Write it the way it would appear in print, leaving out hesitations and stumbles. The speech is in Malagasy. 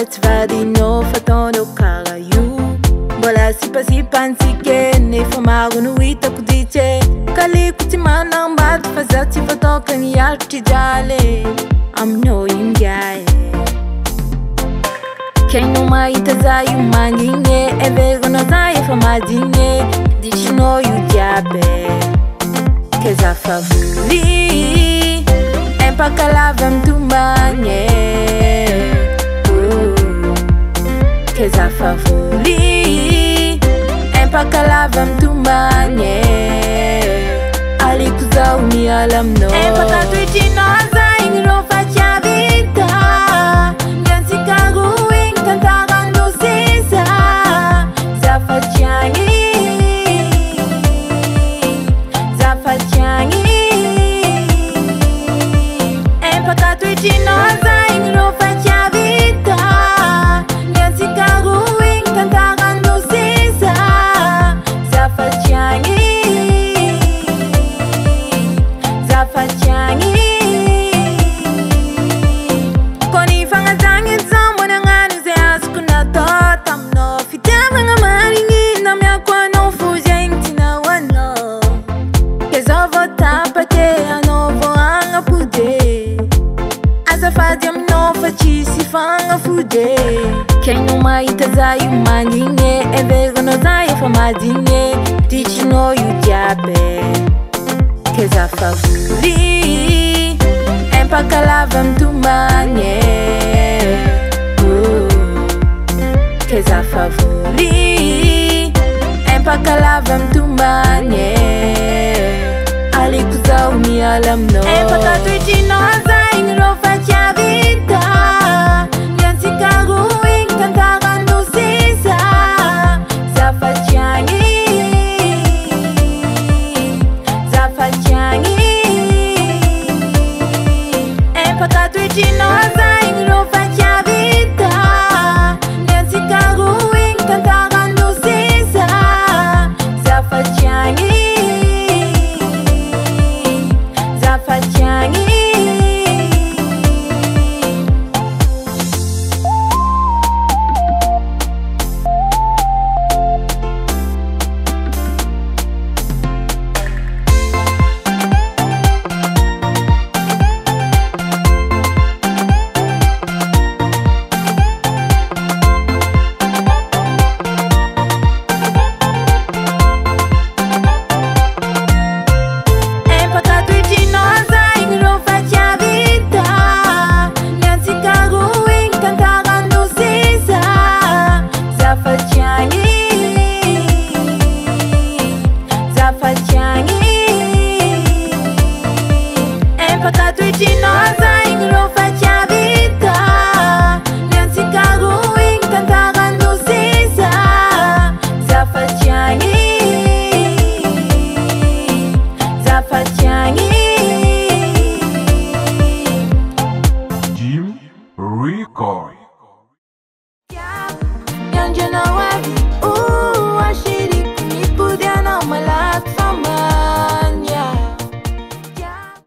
tsy vadinao fataonao karaha io mbola sipasipantsika nefa maro no hitako ditse kaliko tsy manambady fa za tsy fataoka ny aritry jaly aminao ingae kainao mahita za io mandigny everanao za efa madigny ditrinao io jiaby ke za fa voly empakalava mitombagny ke za fa voly empakalava mitombagny aliko zao miala aminao empakatoetrinao za igny rô fa tsy avita miantsika roa igny tantarandro sisa za fa tsy agny za fa tsy agny empakatoetrinao za igny rô fa tsy avita miantsika roa igny tantarandro sisa za fa tsy agny za fa tsy agny koa ny fagnajagny zao mbô nagnano zay azoko natao taminao fitiavagna marigny namiako anao fo zay igny ty nahoanao ke zao vao tapake anao vao agnapode azafady aminao fa tsisy fagnafode kainao mahita za io mandigny everanao za efa madigny ditrinao io jiaby ke za fa voly empakalava mitombagny ke za fa voly empakalava mitombagny aliko zao miala aminao empakatoetrinao za